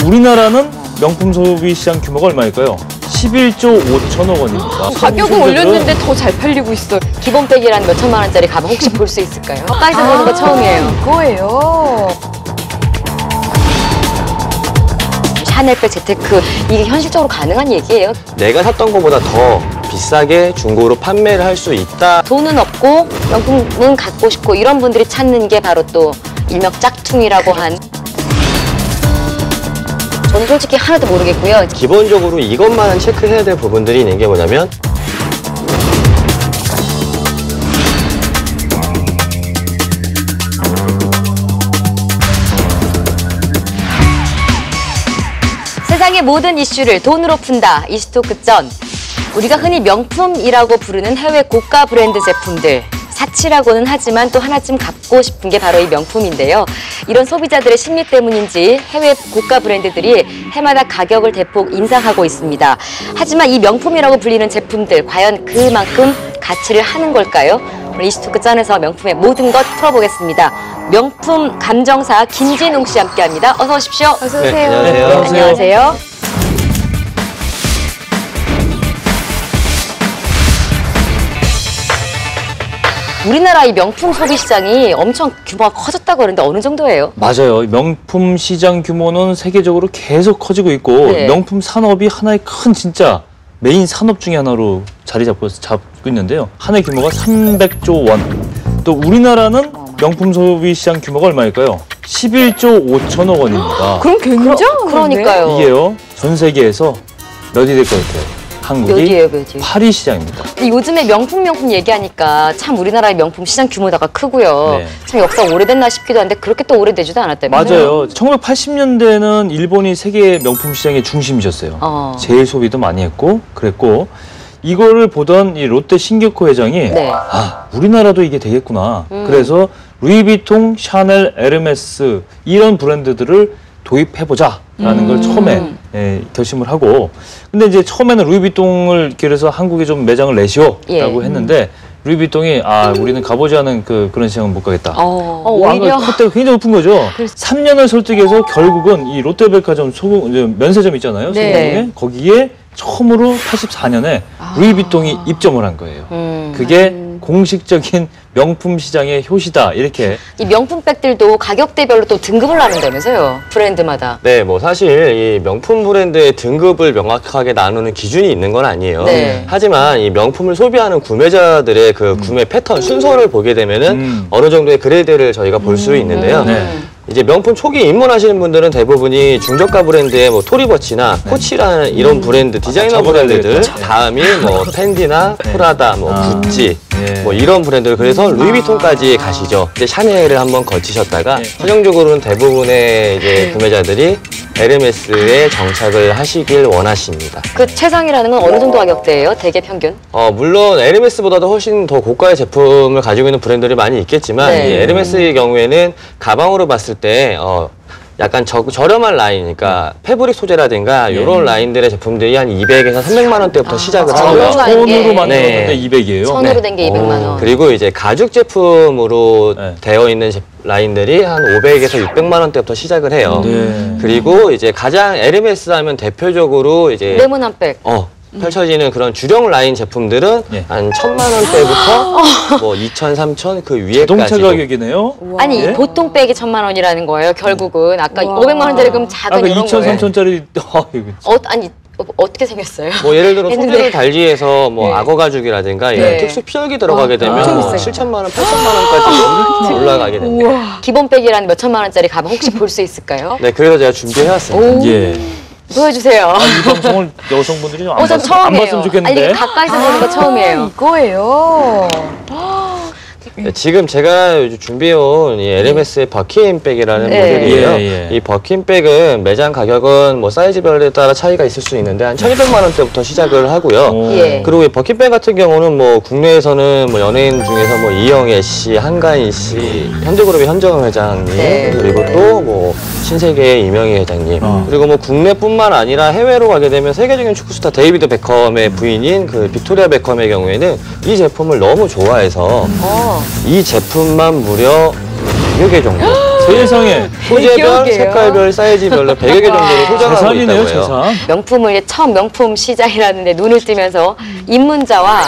우리나라는 명품 소비 시장 규모가 얼마일까요? 11조 5천억 원입니다. 가격을 올렸는데 더 잘 팔리고 있어요. 기본백이란 몇 천만 원짜리 가방 혹시 볼 수 있을까요? 가까이서 보는 거 처음이에요. 이거예요. 샤넬백, 재테크 이게 현실적으로 가능한 얘기예요? 내가 샀던 것보다 더 비싸게 중고로 판매를 할 수 있다. 돈은 없고 명품은 갖고 싶고 이런 분들이 찾는 게 바로 또 일명 짝퉁이라고 한. 저는 솔직히 하나도 모르겠고요. 기본적으로 이것만 체크해야 될 부분들이 있는 게 뭐냐면 세상의 모든 이슈를 돈으로 푼다. 이슈토크 전. 우리가 흔히 명품이라고 부르는 해외 고가 브랜드 제품들. 사치라고는 하지만 또 하나쯤 갖고 싶은 게 바로 이 명품인데요. 이런 소비자들의 심리 때문인지 해외 고가 브랜드들이 해마다 가격을 대폭 인상하고 있습니다. 하지만 이 명품이라고 불리는 제품들 과연 그만큼 가치를 하는 걸까요? 오늘 이슈토크 짠에서 명품의 모든 것 풀어보겠습니다. 명품 감정사 김진웅 씨 함께합니다. 어서 오십시오. 어서 오세요. 네, 안녕하세요. 안녕하세요. 우리나라 이 명품 소비 시장이 엄청 규모가 커졌다고 하는데 어느 정도예요? 맞아요. 명품 시장 규모는 세계적으로 계속 커지고 있고 네. 명품 산업이 하나의 큰 진짜 메인 산업 중에 하나로 자리 잡고 있는데요. 한 해 규모가 300조 원. 또 우리나라는 명품 소비 시장 규모가 얼마일까요? 11조 5천억 원입니다. 그럼 굉장한 그러니까요. 이게요. 전 세계에서 몇이 될 것 같아요? 한국이 몇이에요, 몇이? 8위 시장입니다. 근데 요즘에 명품 얘기하니까 참 우리나라의 명품 시장 규모가 크고요. 네. 참 역사 오래됐나 싶기도 한데 그렇게 또 오래되지도 않았다면서요? 맞아요. 1980년대는 일본이 세계 명품 시장의 중심이셨어요. 제일 소비도 많이 했고 그랬고 이거를 보던 이 롯데 신격호 회장이 네. 아, 우리나라도 이게 되겠구나. 그래서 루이비통, 샤넬, 에르메스 이런 브랜드들을 도입해보자라는 걸 처음에 결심을 하고 근데 이제 처음에는 루이비통을 그래서 한국에 좀 매장을 내시오라고 했는데 루이비통이 아 우리는 가보지 않은 그런 시장은 못 가겠다. 오히려 콧대가 굉장히 높은 거죠. 3년을 설득해서 결국은 이 롯데백화점 면세점 있잖아요. 네. 거기에 처음으로 84년에 루이비통이 입점을 한 거예요. 그게 공식적인 명품 시장의 효시다 이렇게. 이 명품백들도 가격대별로 또 등급을 나눈다면서요? 브랜드마다. 네, 뭐 사실 이 명품 브랜드의 등급을 명확하게 나누는 기준이 있는 건 아니에요. 네. 하지만 이 명품을 소비하는 구매자들의 그 구매 패턴, 순서를 보게 되면은 어느 정도의 그레이드를 저희가 볼 수 있는데요. 이제 명품 초기 입문하시는 분들은 대부분이 중저가 브랜드의 뭐 토리버치나 코치라는 이런 브랜드, 디자이너 브랜드들, 다음이 뭐 펜디나 프라다, 뭐 구찌, 뭐 이런 브랜드를 그래서 루이비통까지 가시죠. 이제 샤넬을 한번 거치셨다가 최종적으로는 대부분의 이제 구매자들이 에르메스에 정착을 하시길 원하십니다. 그 최상이라는 건 어느 정도 가격대예요? 대개 평균? 물론 에르메스보다도 훨씬 더 고가의 제품을 가지고 있는 브랜드들이 많이 있겠지만 이 에르메스의 경우에는 가방으로 봤을 때 약간 저렴한 라인이니까 패브릭 소재라든가 이런 라인들의 제품들이 한 200에서 300만 원대부터 시작을 하고요. 천으로 만들었는데 200이에요. 천으로 된 게 200만 원. 그리고 이제 가죽 제품으로 되어 있는 라인들이 한 500에서 600만 원대부터 시작을 해요. 그리고 이제 가장 에르메스 하면 대표적으로 이제 네모난백. 펼쳐지는 그런 주력 라인 제품들은 한 1,000만 원대부터 뭐 2,000, 3,000 그 위에까지. 자동차 가격이네요. 아니 보통 백이 1,000만 원이라는 거예요. 결국은 아까 500만 원짜리 그럼 작은 아까 이런 2,000, 거예요. 3,000짜리 아니 어떻게 생겼어요? 뭐 예를 들어 소재를 달리해서 뭐 악어 가죽이라든가 이런 특수 피혁이 들어가게 되면 뭐 7,000만 원, 8,000만 원까지 올라가게 됩니다. 기본백이라는 몇 천만 원짜리 가방 혹시 볼 수 있을까요? 네, 그래서 제가 준비해왔습니다. 보여주세요. 이 방송을 여성분들이 좀 안 전 처음이에요. 봤으면 좋겠는데. 아니 가까이서 보는 거 처음이에요. 이거예요. 네, 지금 제가 준비해온 이 에르메스의 버킨백이라는 모델이에요. 이 버킨백은 매장 가격은 뭐 사이즈별에 따라 차이가 있을 수 있는데 한 1,200만 원대부터 시작을 하고요. 그리고 이 버킨백 같은 경우는 뭐 국내에서는 뭐 연예인 중에서 뭐 이영애 씨, 한가인 씨, 현대그룹의 현정은 회장님, 그리고 또 뭐 신세계의 이명희 회장님, 그리고 뭐 국내뿐만 아니라 해외로 가게 되면 세계적인 축구 스타 데이비드 베컴의 부인인 그 빅토리아 베컴의 경우에는 이 제품을 너무 좋아해서 이 제품만 무려 100여 개 정도 세상에. 소재별, 기억이에요. 색깔별, 사이즈별로 100여 개 정도로 소장하고 재산이네요, 있다고 해요. 재산. 명품을 이제 처음 명품 시장이라는데 눈을 뜨면서 입문자와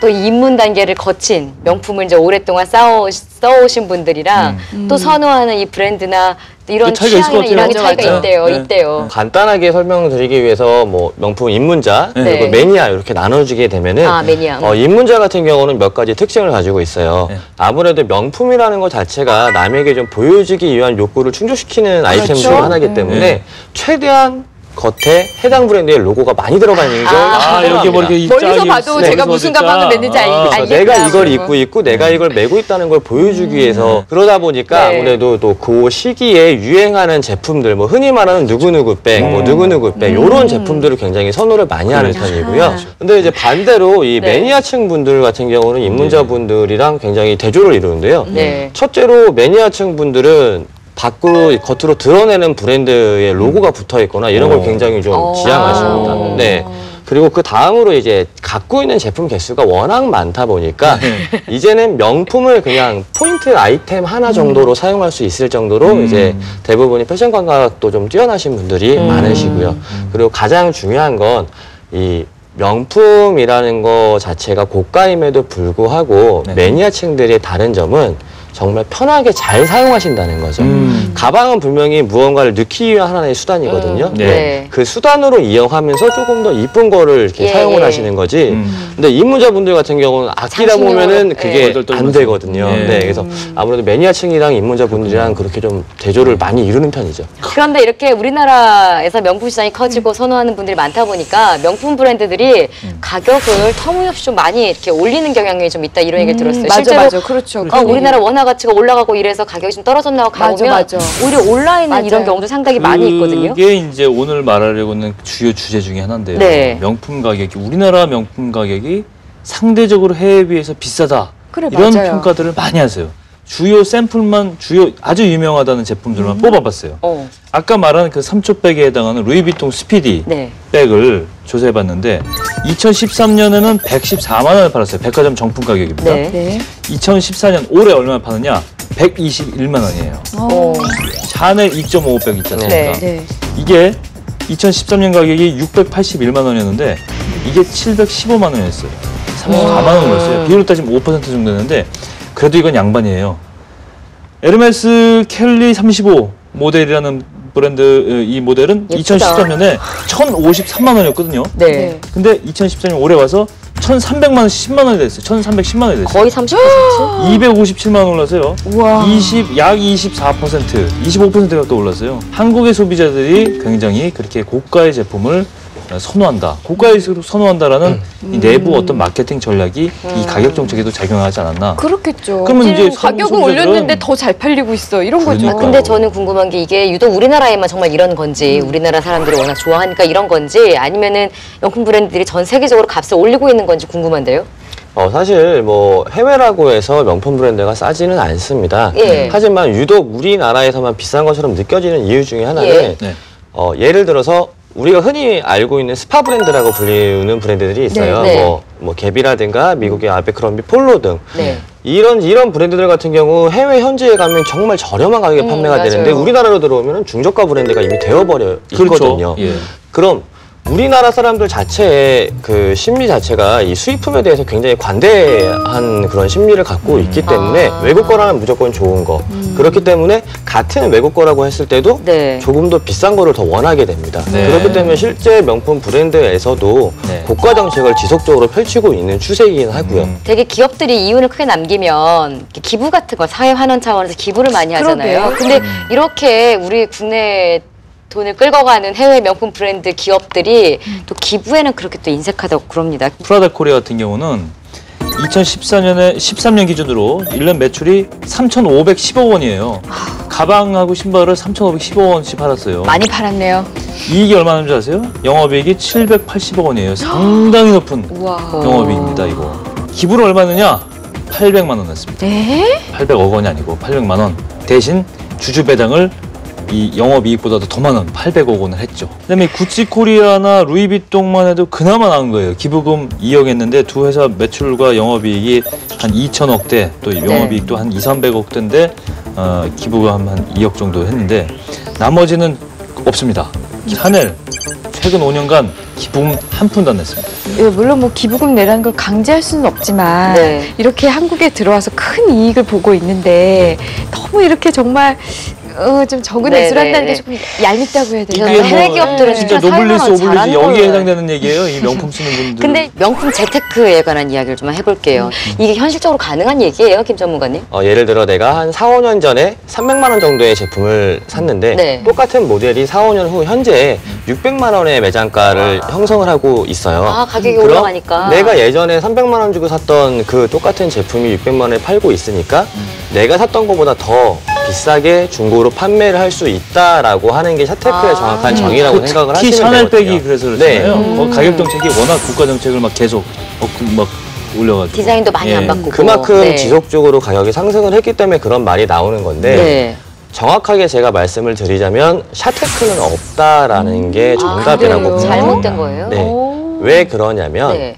또 입문 단계를 거친 명품을 이제 오랫동안 써오신 분들이랑 또 선호하는 이 브랜드나 이런 그 차이가 있을 것 취향이나 이런 게 같아요. 차이가 맞아. 있대요. 네. 있대요. 간단하게 설명드리기 위해서 뭐 명품 입문자 네. 그리고 매니아 이렇게 나눠주게 되면은 아, 매니아. 입문자 같은 경우는 몇 가지 특징을 가지고 있어요. 네. 아무래도 명품이라는 것 자체가 남에게 좀 보여주기 위한 욕구를 충족시키는 아이템 중 하나이기 때문에 네. 최대한 겉에 해당 브랜드의 로고가 많이 들어가 있는 걸 여기 뭐 이렇게 멀리서 짝이 봐도 있어. 제가 무슨 가방을 맸는지 알겠다. 내가 이걸 입고 있고 내가 이걸 메고 있다는 걸 보여주기 위해서 그러다 보니까 네. 아무래도 또 그 시기에 유행하는 제품들 뭐 흔히 말하는 누구누구 백, 뭐 누구누구 백 이런 제품들을 굉장히 선호를 많이 하는 편이고요. 근데 이제 반대로 이 네. 매니아층 분들 같은 경우는 입문자 분들이랑 굉장히 대조를 이루는데요. 네. 첫째로 매니아층 분들은 밖으로 겉으로 드러내는 브랜드의 로고가 붙어 있거나 이런 걸 굉장히 좀 지향하십니다. 네. 그리고 그 다음으로 이제 갖고 있는 제품 개수가 워낙 많다 보니까 이제는 명품을 그냥 포인트 아이템 하나 정도로 사용할 수 있을 정도로 이제 대부분이 패션 감각도 좀 뛰어나신 분들이 많으시고요. 그리고 가장 중요한 건 이 명품이라는 거 자체가 고가임에도 불구하고 네. 매니아층들의 다른 점은 정말 편하게 잘 사용하신다는 거죠. 가방은 분명히 무언가를 넣기 위한 하나의 수단이거든요. 네. 네. 그 수단으로 이용하면서 조금 더 이쁜 거를 이렇게 예, 사용을 예. 하시는 거지. 근데 입문자분들 같은 경우는 아끼다 장식용으로, 보면은 예. 그게 안 되거든요. 예. 네, 그래서 아무래도 매니아층이랑 입문자분들이랑 그렇게 좀 대조를 많이 이루는 편이죠. 그런데 이렇게 우리나라에서 명품 시장이 커지고 선호하는 분들이 많다 보니까 명품 브랜드들이 가격을 터무니없이 좀 많이 이렇게 올리는 경향이 좀 있다 이런 얘기를 들었어요. 맞아, 실제로 맞아. 그렇죠. 우리나라 원화 가치가 올라가고 이래서 가격이 좀 떨어졌나 가보면 맞아. 오히려 올라있는 맞아요. 이런 경우도 상당히 많이 있거든요. 그게 이제 오늘 말하려고는 주요 주제 중에 하나인데요. 네. 명품 가격이 우리나라 명품 가격이 상대적으로 해외에 비해서 비싸다. 그래, 이런 맞아요. 평가들을 많이 하세요. 주요 샘플만 아주 유명하다는 제품들만 뽑아봤어요. 아까 말한 그 3초백에 해당하는 루이비통 스피디 네. 백을 조사해봤는데 2013년에는 114만 원을 팔았어요. 백화점 정품 가격입니다. 네. 네. 2014년 올해 얼마 파느냐? 121만 원이에요. 오. 샤넬 2.55백 있지 않습니까? 네. 네. 이게 2013년 가격이 681만 원이었는데 이게 715만 원이었어요. 34만 원 올랐어요. 비율로 따지면 5% 정도 되는데 그래도 이건 양반이에요. 에르메스 켈리 35 모델이라는 브랜드 이 모델은 예쁘다. 2013년에 1,053만 원이었거든요. 네. 근데 2014년 올해 와서 1,300만 원, 10만 원이 됐어요. 1,310만 원이 됐어요. 거의 30%. 257만 원 올랐어요. 우와. 약 24%, 25%가 또 올랐어요. 한국의 소비자들이 굉장히 그렇게 고가의 제품을 선호한다. 고가일수록 선호한다라는 이 내부 어떤 마케팅 전략이 이 가격 정책에도 작용하지 않았나. 그렇겠죠. 그러면 이제 가격은 소비자들은- 올렸는데 더 잘 팔리고 있어. 이런 거죠. 그러니까요. 근데 저는 궁금한 게 이게 유독 우리나라에만 정말 이런 건지 우리나라 사람들이 워낙 좋아하니까 이런 건지 아니면은 명품 브랜드들이 전 세계적으로 값을 올리고 있는 건지 궁금한데요. 사실 뭐 해외라고 해서 명품 브랜드가 싸지는 않습니다. 예. 하지만 유독 우리나라에서만 비싼 것처럼 느껴지는 이유 중에 하나는 예. 네. 예를 들어서 우리가 흔히 알고 있는 스파 브랜드라고 불리는 브랜드들이 있어요. 네, 네. 뭐 갭이라든가 미국의 아베크롬비 폴로 등 네. 이런 브랜드들 같은 경우 해외 현지에 가면 정말 저렴한 가격에 판매가 맞아요. 되는데 우리나라로 들어오면 중저가 브랜드가 이미 되어버려 있거든요. 그렇죠. 예. 그럼 우리나라 사람들 자체의 그 심리 자체가 이 수입품에 대해서 굉장히 관대한 그런 심리를 갖고 있기 때문에 외국 거라면 무조건 좋은 거. 그렇기 때문에 같은 외국 거라고 했을 때도 네. 조금 더 비싼 거를 더 원하게 됩니다. 네. 그렇기 때문에 실제 명품 브랜드에서도 네. 고가 정책을 지속적으로 펼치고 있는 추세이긴 하고요. 되게 기업들이 이윤을 크게 남기면 이렇게 기부 같은 거 사회 환원 차원에서 기부를 많이 하잖아요. 그러게요. 근데 이렇게 우리 국내 돈을 끌고 가는 해외 명품 브랜드 기업들이 또 기부에는 그렇게 또 인색하다고 그럽니다. 프라다 코리아 같은 경우는 13년 기준으로 1년 매출이 3,510억 원이에요. 가방하고 신발을 3,510억 원씩 팔았어요. 많이 팔았네요. 이익이 얼마인지 아세요? 영업이익이 780억 원이에요. 상당히 높은 우와. 영업이익입니다, 이거. 기부를 얼마느냐? 800만 원 했습니다. 네? 800억 원이 아니고 800만 원. 대신 주주 배당을 이 영업이익보다도 더 많은 800억 원을 했죠. 그다음에 구찌 코리아나 루이비통만 해도 그나마 나은 거예요. 기부금 2억 했는데 두 회사 매출과 영업이익이 한 2천억대, 또 영업이익도 한 2, 300억대인데 기부가 한 2억 정도 했는데 나머지는 없습니다. 샤넬 최근 5년간 기부금 한 푼도 안 냈습니다. 예, 물론 뭐 기부금 내라는 걸 강제할 수는 없지만 네. 이렇게 한국에 들어와서 큰 이익을 보고 있는데 너무 이렇게 정말 좀 적은 네, 액수를 네, 한다는 게 네. 조금 얄밉다고 해야 되나? 이게 해외 기업들은 진짜 진짜 노블리스 사용을 오블리지 잘하는 여기에 거예요. 해당되는 얘기예요. 이 명품 쓰는 분들. 근데 명품 재테크에 관한 이야기를 좀 해볼게요. 이게 현실적으로 가능한 얘기예요, 김 전문가님? 예를 들어 내가 한 4, 5년 전에 300만 원 정도의 제품을 샀는데 네. 똑같은 모델이 4, 5년 후 현재 600만 원의 매장가를 형성을 하고 있어요. 아, 가격이 그럼 올라가니까. 내가 예전에 300만 원 주고 샀던 그 똑같은 제품이 600만 원에 팔고 있으니까 내가 샀던 것보다 더 비싸게 중고로 판매를 할 수 있다라고 하는 게 샤테크의 정확한 정의라고 생각을 특히 하시면 샤넬백이 되거든요. 그래서 네. 그렇잖아요. 가격 정책이 워낙 국가 정책을 막 계속 막 올려가지고 디자인도 많이 예. 안 바꾸고. 그만큼 네. 지속적으로 가격이 상승을 했기 때문에 그런 말이 나오는 건데 네. 정확하게 제가 말씀을 드리자면 샤테크는 없다라는 게 정답이라고 그래요? 봅니다. 잘못된 거예요? 네. 오. 왜 그러냐면 네.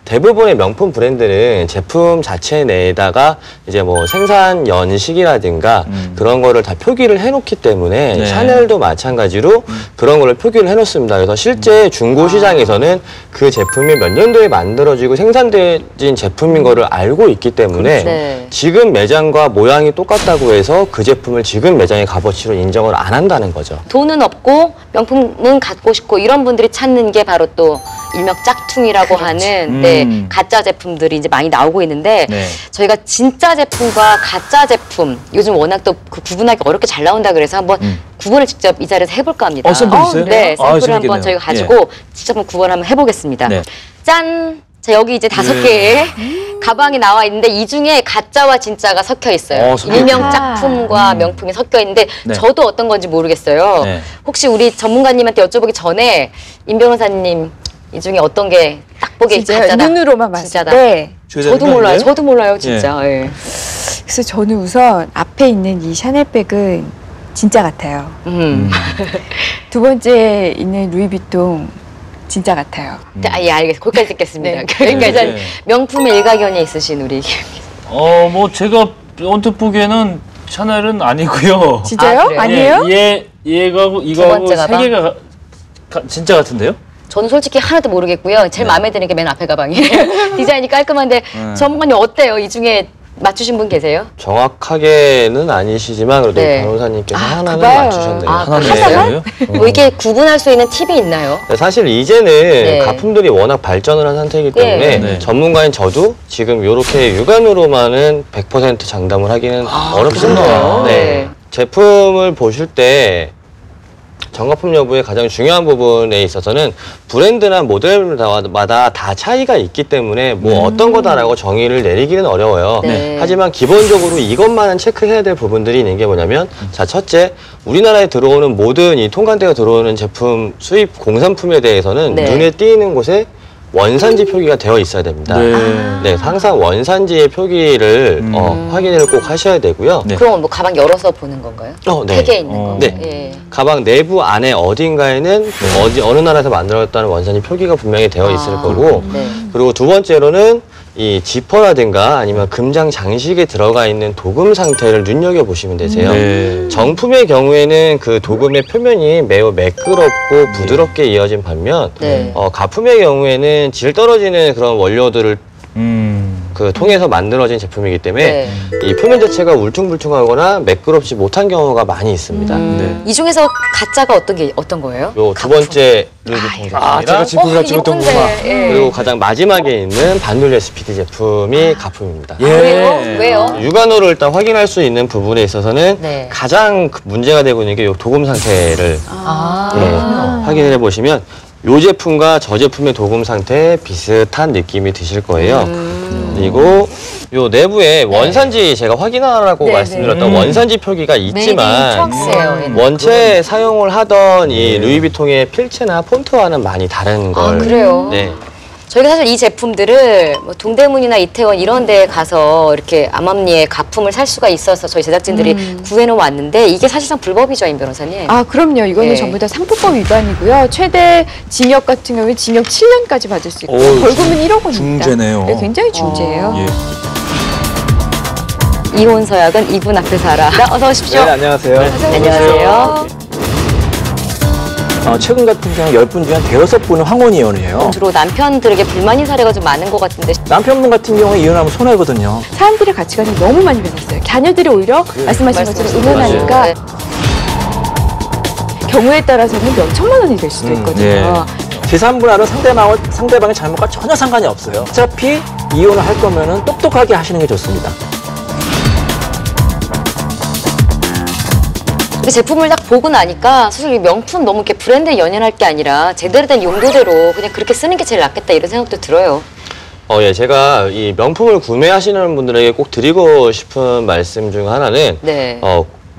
대부분의 명품 브랜드는 제품 자체 내에다가 이제 뭐 생산 연식이라든가 그런 거를 다 표기를 해놓기 때문에 네. 샤넬도 마찬가지로 그런 거를 표기를 해놓습니다. 그래서 실제 중고 시장에서는 그 제품이 몇 년도에 만들어지고 생산된 제품인 거를 알고 있기 때문에 네. 지금 매장과 모양이 똑같다고 해서 그 제품을 지금 매장의 값어치로 인정을 안 한다는 거죠. 돈은 없고 명품은 갖고 싶고 이런 분들이 찾는 게 바로 또 일명 짝퉁이라고 하는 네, 가짜 제품들이 이제 많이 나오고 있는데 네. 저희가 진짜 제품과 가짜 제품 요즘 워낙 또 그 구분하기 어렵게 잘 나온다 그래서 한번 구분을 직접 이 자리에서 해볼까 합니다. 샘플 있어요? 네, 아, 샘플을 한번 재밌겠네요. 저희가 가지고 직접 한번 구분 한번 해보겠습니다. 네. 짠! 자, 여기 이제 5개의 가방이 나와 있는데 이 중에 가짜와 진짜가 섞여 있어요. 섞여 일명 있군요. 짝품과 명품이 섞여 있는데 네. 저도 어떤 건지 모르겠어요. 네. 혹시 우리 전문가님한테 여쭤보기 전에 임 변호사님 이 중에 어떤 게 딱 보기에 진짜 가짜다? 눈으로만 봤을 진짜다. 때 줘야 되는 저도 거 몰라요. 아니에요? 저도 몰라요, 진짜. 예. 그래서 저는 우선 앞에 있는 이 샤넬백은 진짜 같아요. 두 번째 있는 루이비통 진짜 같아요. 예, 알겠습니다. 거기까지 듣겠습니다. 네. 그러니까 일단 네. 명품의 일가견이 있으신 우리 뭐 제가 언뜻 보기에는 샤넬은 아니고요. 진짜요? 아, 그래요? 아니에요? 얘가고 두 이거하고 번째 세 가방? 개가 진짜 같은데요? 저는 솔직히 하나도 모르겠고요. 제일 마음에 드는 게 맨 앞에 가방이에요. 디자인이 깔끔한데 전문가님 어때요? 이 중에 맞추신 분 계세요? 정확하게는 아니시지만 그래도 네. 변호사님께서 하나는 그봐요. 맞추셨네요. 아, 하나는 하나만? 맞아요? 뭐 이게 구분할 수 있는 팁이 있나요? 사실 이제는 네. 가품들이 워낙 발전을 한 상태이기 때문에 네. 전문가인 저도 지금 이렇게 육안으로만은 100% 장담을 하기는 어렵습니다. 그렇구나. 네. 제품을 보실 때 정가품 여부의 가장 중요한 부분에 있어서는 브랜드나 모델마다 다 차이가 있기 때문에 뭐 어떤 거다라고 정의를 내리기는 어려워요. 네. 하지만 기본적으로 이것만은 체크해야 될 부분들이 있는 게 뭐냐면 자, 첫째, 우리나라에 들어오는 모든 이 통관대가 들어오는 제품 수입 공산품에 대해서는 네. 눈에 띄는 곳에 원산지 표기가 되어 있어야 됩니다. 네. 네, 항상 원산지의 표기를 확인을 꼭 하셔야 되고요. 네. 그럼 뭐 가방 열어서 보는 건가요? 네. 팩에 있는 거. 네. 예. 가방 내부 안에 어딘가에는 어느 나라에서 만들어졌다는 원산지 표기가 분명히 되어 있을 거고 네. 그리고 두 번째로는 이 지퍼라든가 아니면 금장 장식에 들어가 있는 도금 상태를 눈여겨보시면 되세요. 네. 정품의 경우에는 그 도금의 표면이 매우 매끄럽고 부드럽게 이어진 반면 네. 가품의 경우에는 질 떨어지는 그런 원료들을 그 통해서 만들어진 제품이기 때문에 네. 이 표면 자체가 울퉁불퉁하거나 매끄럽지 못한 경우가 많이 있습니다. 네. 이 중에서 가짜가 어떤 거예요? 요 두 번째 루이비통 제품이랑 제가 지금 가지고 있던 거구나. 예. 그리고 가장 마지막에 있는 반둘리 SPD 제품이 가품입니다. 예. 왜요? 왜요? 육안으로 일단 확인할 수 있는 부분에 있어서는 네. 가장 가장 문제가 되고 있는 게 요 도금 상태를 아. 확인해 보시면 요 제품과 저 제품의 도금 상태 비슷한 느낌이 드실 거예요. 그리고 요 내부에 원산지 제가 확인하라고 네, 말씀드렸던 원산지 표기가 있지만 트럭스예요. 원체 사용을 하던 이 루이비통의 필체나 폰트와는 많이 다른 걸. 아, 그래요? 네. 저희가 사실 이 제품들을 뭐 동대문이나 이태원 이런 데 가서 이렇게 암암리에 가품을 살 수가 있어서 저희 제작진들이 구해놓아 왔는데 이게 사실상 불법이죠, 임 변호사님? 아, 그럼요. 이거는 예. 전부 다 상품법 위반이고요. 최대 징역 같은 경우에 징역 7년까지 받을 수 있고 오, 벌금은 1억 원입니다. 중죄네요. 네, 굉장히 중죄예요. 예. 이혼 서약은 이분 앞에서 하라. 어서 오십시오. 네, 안녕하세요. 안녕하세요. 최근 같은 경우 10분 중에 한 6분은 황혼 이혼이에요. 주로 남편들에게 불만인 사례가 좀 많은 것 같은데. 남편분 같은 경우에 이혼하면 손해거든요. 사람들의 가치관이 너무 많이 변했어요. 자녀들이 오히려 말씀하신 것처럼 응원하니까 맞아요. 경우에 따라서는 몇 천만 원이 될 수도 있거든요. 제3분할은 상대방의 잘못과 전혀 상관이 없어요. 어차피 이혼을 할 거면은 똑똑하게 하시는 게 좋습니다. 그 제품을 딱 보고 나니까 사실 이 명품 너무 이렇게 브랜드에 연연할 게 아니라 제대로 된 용도대로 그냥 그렇게 쓰는 게 제일 낫겠다 이런 생각도 들어요. 예, 제가 이 명품을 구매하시는 분들에게 꼭 드리고 싶은 말씀 중 하나는 네.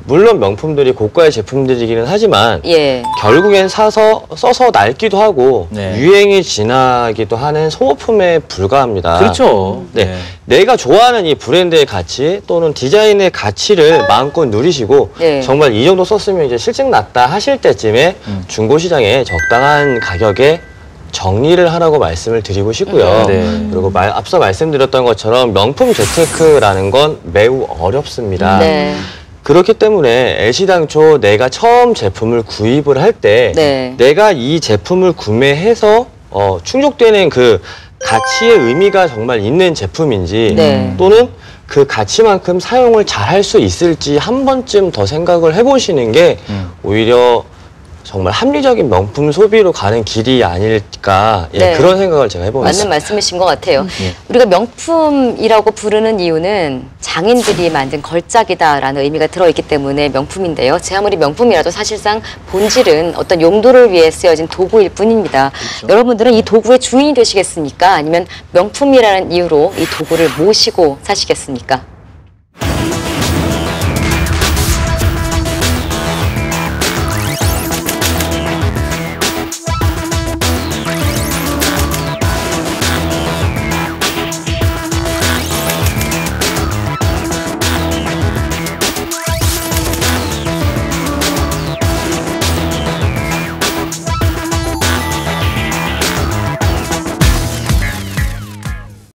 물론 명품들이 고가의 제품들이기는 하지만 예. 결국엔 써서 낡기도 하고 네. 유행이 지나기도 하는 소모품에 불과합니다. 그렇죠. 네. 내가 좋아하는 이 브랜드의 가치 또는 디자인의 가치를 마음껏 누리시고 네. 정말 이 정도 썼으면 이제 실증 났다 하실 때쯤에 중고시장에 적당한 가격에 정리를 하라고 말씀을 드리고 싶고요. 네. 그리고 앞서 말씀드렸던 것처럼 명품 재테크라는 건 매우 어렵습니다. 네. 그렇기 때문에 애시당초 내가 처음 제품을 구입을 할 때 네. 내가 이 제품을 구매해서 충족되는 그 가치의 의미가 정말 있는 제품인지 네. 또는 그 가치만큼 사용을 잘 할 수 있을지 한 번쯤 더 생각을 해보시는 게 오히려 정말 합리적인 명품 소비로 가는 길이 아닐까 네. 그런 생각을 제가 해보겠습니다. 맞는 말씀이신 것 같아요. 우리가 명품이라고 부르는 이유는 장인들이 만든 걸작이다라는 의미가 들어있기 때문에 명품인데요. 제 아무리 명품이라도 사실상 본질은 어떤 용도를 위해 쓰여진 도구일 뿐입니다. 여러분들은 이 도구의 주인이 되시겠습니까? 아니면 명품이라는 이유로 이 도구를 모시고 사시겠습니까?